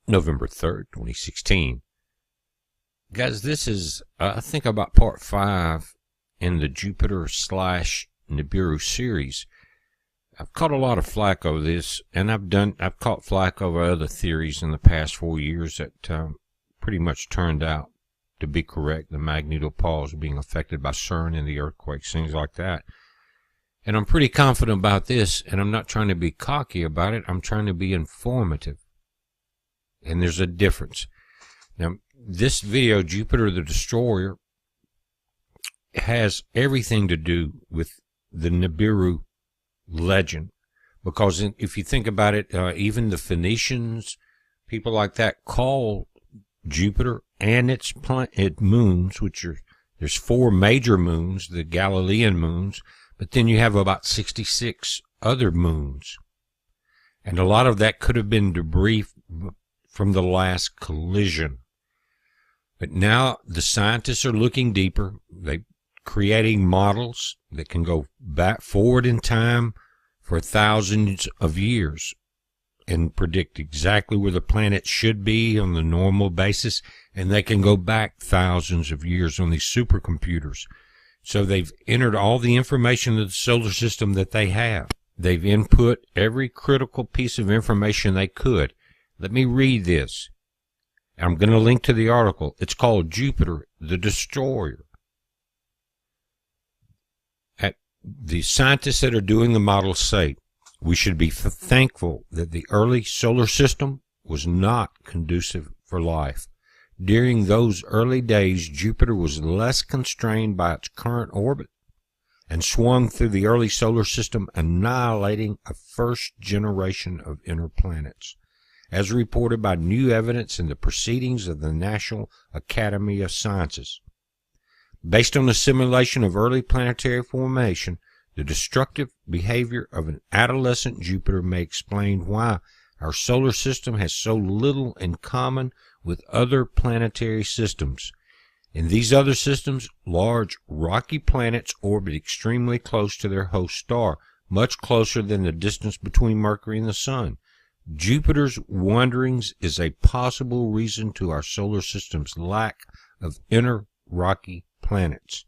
November 3rd, 2016. Guys, this is, I think, about part 5 in the Jupiter/Nibiru series. I've caught a lot of flack over this, and I've caught flack over other theories in the past 4 years that pretty much turned out to be correct. The magnetopause being affected by CERN and the earthquakes, things like that. And I'm pretty confident about this, and I'm not trying to be cocky about it. I'm trying to be informative. And there's a difference. Now, this video, Jupiter the Destroyer, has everything to do with the Nibiru legend. Because if you think about it, even the Phoenicians, people like that, call Jupiter and its moons, which are, there's 4 major moons, the Galilean moons, but then you have about 66 other moons. And a lot of that could have been debris from the last collision. But now the scientists are looking deeper. They're creating models that can go back forward in time for thousands of years and predict exactly where the planet should be on the normal basis. And they can go back thousands of years on these supercomputers. So they've entered all the information of the solar system that they have. They've input every critical piece of information they could. Let me read this. I'm going to link to the article. It's called Jupiter the Destroyer. The scientists that are doing the models say we should be thankful that the early solar system was not conducive for life. During those early days, Jupiter was less constrained by its current orbit and swung through the early solar system, annihilating a first generation of inner planets, as reported by new evidence in the proceedings of the National Academy of Sciences. Based on the simulation of early planetary formation, the destructive behavior of an adolescent Jupiter may explain why our solar system has so little in common with other planetary systems. In these other systems, large rocky planets orbit extremely close to their host star, much closer than the distance between Mercury and the Sun. Jupiter's wanderings is a possible reason to our solar system's lack of inner rocky planets.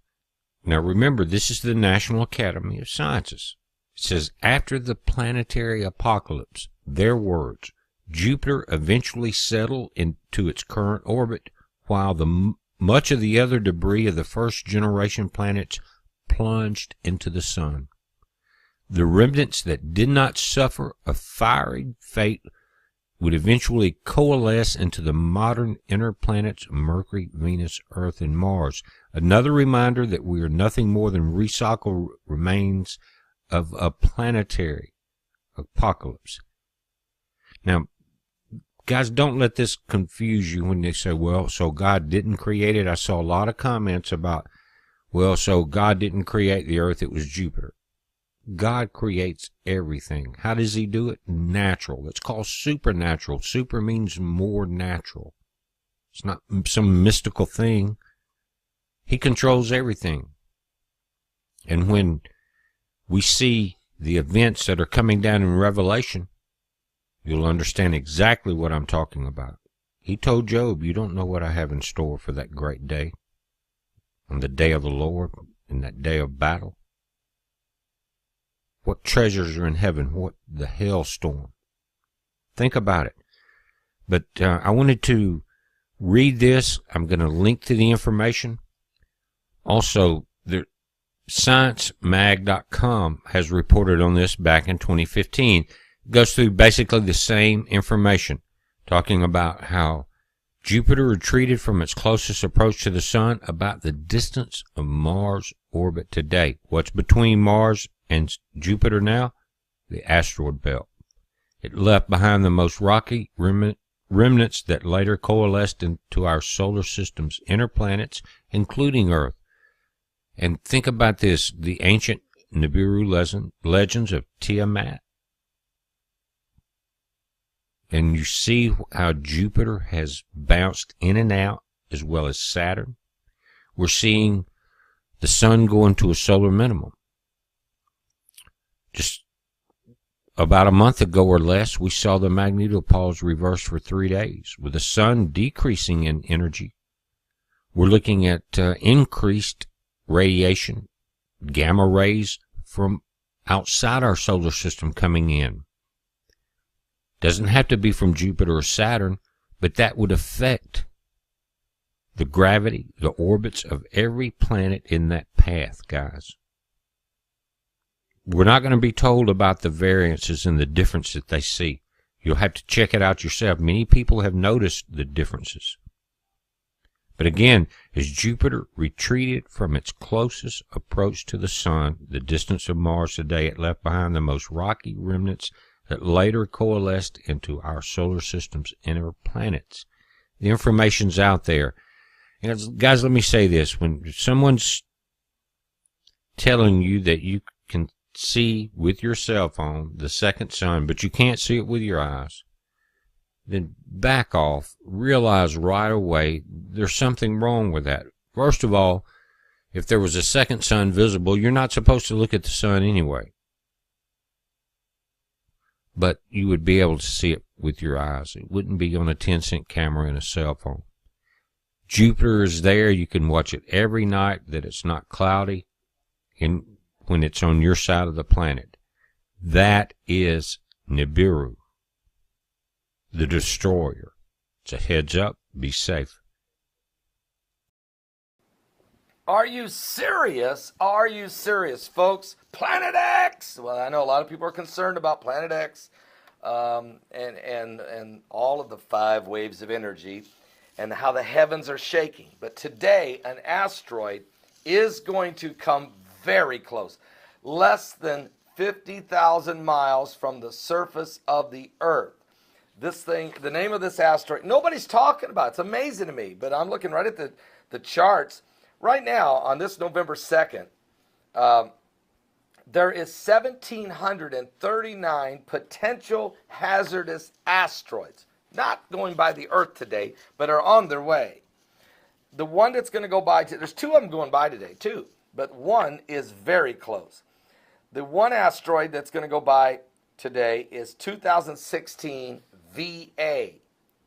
Now remember, this is the National Academy of Sciences. It says, after the planetary apocalypse, their words, Jupiter eventually settled into its current orbit, while much of the other debris of the first generation planets plunged into the Sun. The remnants that did not suffer a fiery fate would eventually coalesce into the modern inner planets Mercury, Venus, Earth, and Mars. Another reminder that we are nothing more than recycled remains of a planetary apocalypse. Now, guys, don't let this confuse you when they say, well, so God didn't create it. I saw a lot of comments about, well, so God didn't create the Earth, it was Jupiter. God creates everything. How does he do it? Natural. It's called supernatural. Super means more natural. It's not some mystical thing. He controls everything. And when we see the events that are coming down in Revelation, you'll understand exactly what I'm talking about. He told Job, you don't know what I have in store for that great day, on the day of the Lord, in that day of battle. What treasures are in heaven? What the hailstorm? Think about it. But I wanted to read this. I'm going to link to the information. Also, ScienceMag.com has reported on this back in 2015. It goes through basically the same information, talking about how Jupiter retreated from its closest approach to the Sun about the distance of Mars' orbit today. What's between Mars and Jupiter now? The asteroid belt. It left behind the most rocky remnants that later coalesced into our solar system's inner planets, including Earth. And think about this, the ancient Nibiru legends of Tiamat. And you see how Jupiter has bounced in and out, as well as Saturn. We're seeing the Sun go into a solar minimum. Just About a month ago or less, we saw the magnetopause reverse for 3 days, with the sun decreasing in energy. We're looking at increased radiation, gamma rays from outside our solar system coming in. Doesn't have to be from Jupiter or Saturn, but that would affect the gravity, the orbits of every planet in that path, guys. We're not going to be told about the variances and the difference that they see. You'll have to check it out yourself. Many people have noticed the differences. But again, as Jupiter retreated from its closest approach to the Sun, the distance of Mars today, it left behind the most rocky remnants that later coalesced into our solar system's inner planets. The information's out there. And guys, let me say this. When someone's telling you that you can see with your cell phone the second sun, but you can't see it with your eyes, then back off. Realize right away there's something wrong with that. First of all, if there was a second sun visible, you're not supposed to look at the sun anyway. But you would be able to see it with your eyes. It wouldn't be on a 10-cent camera in a cell phone. Jupiter is there. You can watch it every night that it's not cloudy and when it's on your side of the planet. That is Nibiru, the destroyer. It's a heads up. Be safe. Are you serious? Are you serious, folks? Planet X! Well, I know a lot of people are concerned about Planet X and all of the 5 waves of energy and how the heavens are shaking. But today, an asteroid is going to come very close, less than 50,000 miles from the surface of the Earth. This thing, the name of this asteroid, nobody's talking about it. It's amazing to me, but I'm looking right at the charts. Right now, on this November 2nd, there is 1,739 potential hazardous asteroids, not going by the Earth today, but are on their way. The one that's going to go by, there's 2 of them going by today, too, but one is very close. The one asteroid that's going to go by today is 2016 VA.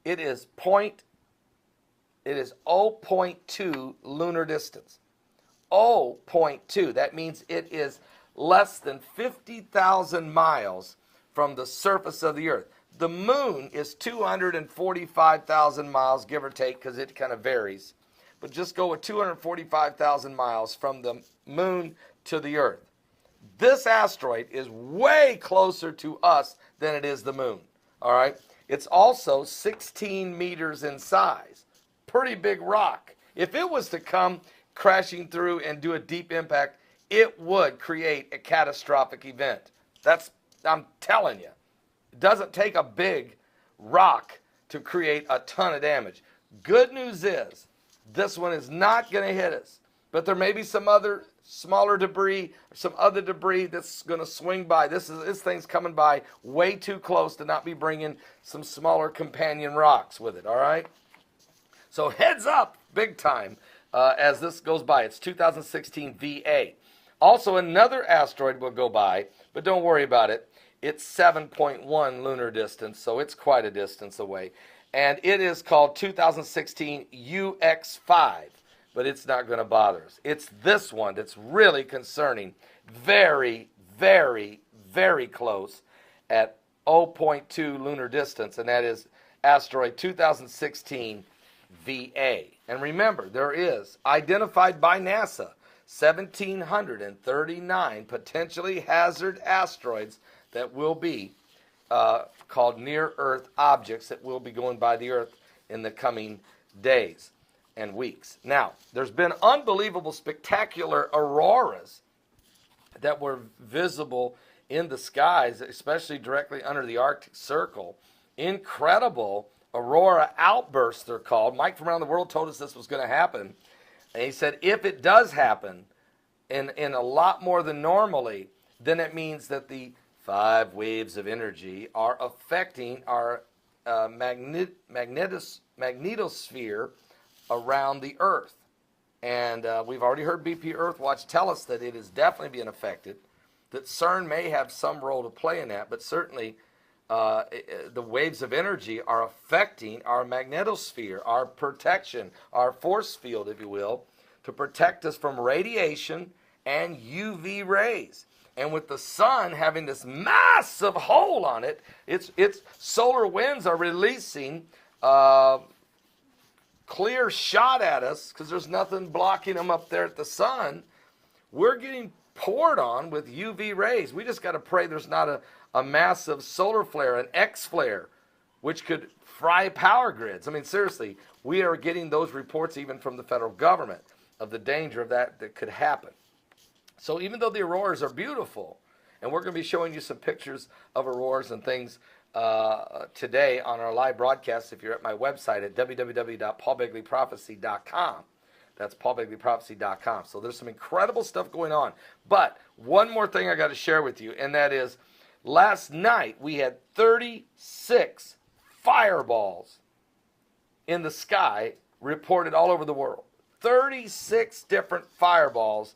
It is 0.2 lunar distance. 0.2. That means it is less than 50,000 miles from the surface of the Earth. The moon is 245,000 miles, give or take, because it kind of varies. But just go with 245,000 miles from the moon to the Earth. This asteroid is way closer to us than it is the moon. All right? It's also 16 meters in size. Pretty big rock. If it was to come crashing through and do a deep impact, it would create a catastrophic event. I'm telling you. It doesn't take a big rock to create a ton of damage. Good news is, this one is not going to hit us. But there may be some other smaller debris, some other debris that's going to swing by. This thing's coming by way too close to not be bringing some smaller companion rocks with it, all right? So heads up, big time, as this goes by. It's 2016 VA. Also, another asteroid will go by, but don't worry about it. It's 7.1 lunar distance, so it's quite a distance away. And it is called 2016 UX5, but it's not going to bother us. It's this one that's really concerning. Very, very, very close at 0.2 lunar distance, and that is asteroid 2016 VA. And remember, there is, identified by NASA, 1,739 potentially hazard asteroids that will be called near-Earth objects that will be going by the Earth in the coming days and weeks. Now, there's been unbelievable, spectacular auroras that were visible in the skies, especially directly under the Arctic Circle. Incredible aurora outbursts, they're called. Mike from around the world told us this was going to happen. And he said if it does happen in a lot more than normally, then it means that the 5 waves of energy are affecting our magnetosphere around the Earth. And we've already heard BP Earthwatch tell us that it is definitely being affected. that CERN may have some role to play in that, but certainly the waves of energy are affecting our magnetosphere, our protection, our force field, if you will, to protect us from radiation and UV rays. And with the sun having this massive hole on it, its solar winds are releasing clear shot at us because there's nothing blocking them up there at the sun. We're getting poured on with UV rays. We just got to pray there's not a massive solar flare, an X flare, which could fry power grids. I mean, seriously, we are getting those reports even from the federal government of the danger of that could happen. So even though the auroras are beautiful, and we're going to be showing you some pictures of auroras and things today on our live broadcast if you're at my website at www.paulbegleyprophecy.com. That's paulbegleyprophecy.com. So there's some incredible stuff going on. But one more thing I got to share with you, and that is last night we had 36 fireballs in the sky reported all over the world. 36 different fireballs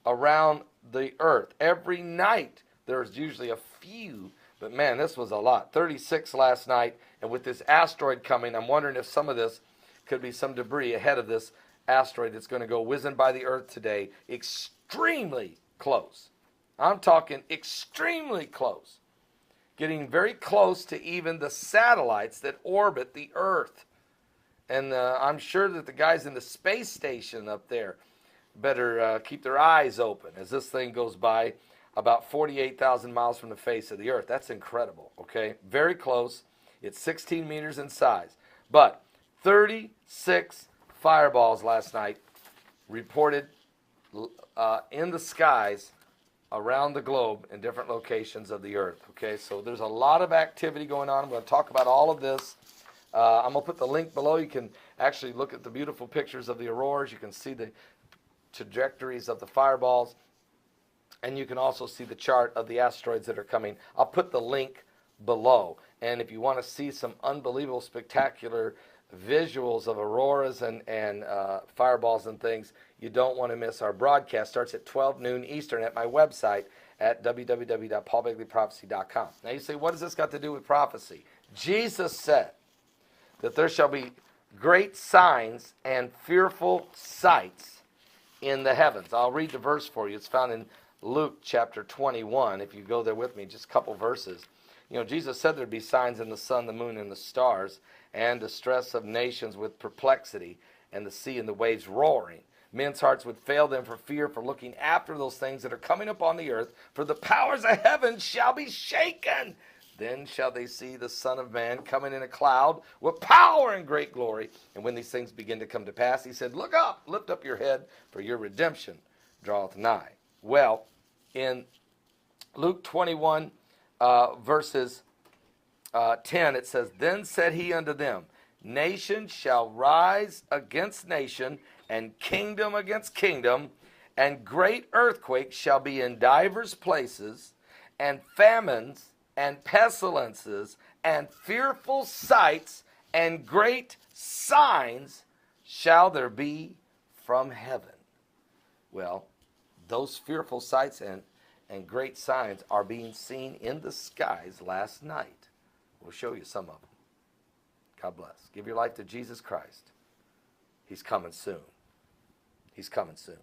around the earth. Every night there's usually a few, but man, this was a lot. 36 last night, and with this asteroid coming, I'm wondering if some of this could be some debris ahead of this asteroid that's going to go whizzing by the earth today. Extremely close. I'm talking extremely close. Getting very close to even the satellites that orbit the earth. And I'm sure that the guys in the space station up there better keep their eyes open as this thing goes by about 48,000 miles from the face of the earth. That's incredible, okay? Very close. It's 16 meters in size. But 36 fireballs last night reported in the skies around the globe in different locations of the earth, okay? So there's a lot of activity going on. I'm going to talk about all of this. I'm going to put the link below. You can actually look at the beautiful pictures of the auroras. You can see the trajectories of the fireballs. And you can also see the chart of the asteroids that are coming. I'll put the link below. And if you want to see some unbelievable, spectacular visuals of auroras and fireballs and things, you don't want to miss our broadcast. Starts at 12 noon Eastern at my website at www.paulbegleyprophecy.com. Now you say, what does this got to do with prophecy? Jesus said that there shall be great signs and fearful sights in the heavens. I'll read the verse for you. It's found in Luke chapter 21. If you go there with me, just a couple verses. You know, Jesus said there'd be signs in the sun, the moon, and the stars, and distress of nations with perplexity, and the sea and the waves roaring. Men's hearts would fail them for fear, for looking after those things that are coming upon the earth, for the powers of heaven shall be shaken. Then shall they see the Son of Man coming in a cloud with power and great glory. And when these things begin to come to pass, he said, look up, lift up your head, for your redemption draweth nigh. Well, in Luke 21, verses 10, it says, Then said he unto them, Nation shall rise against nation, and kingdom against kingdom, and great earthquakes shall be in divers places, and famines, and pestilences, and fearful sights, and great signs shall there be from heaven. Well, those fearful sights and great signs are being seen in the skies last night. We'll show you some of them. God bless. Give your life to Jesus Christ. He's coming soon. He's coming soon.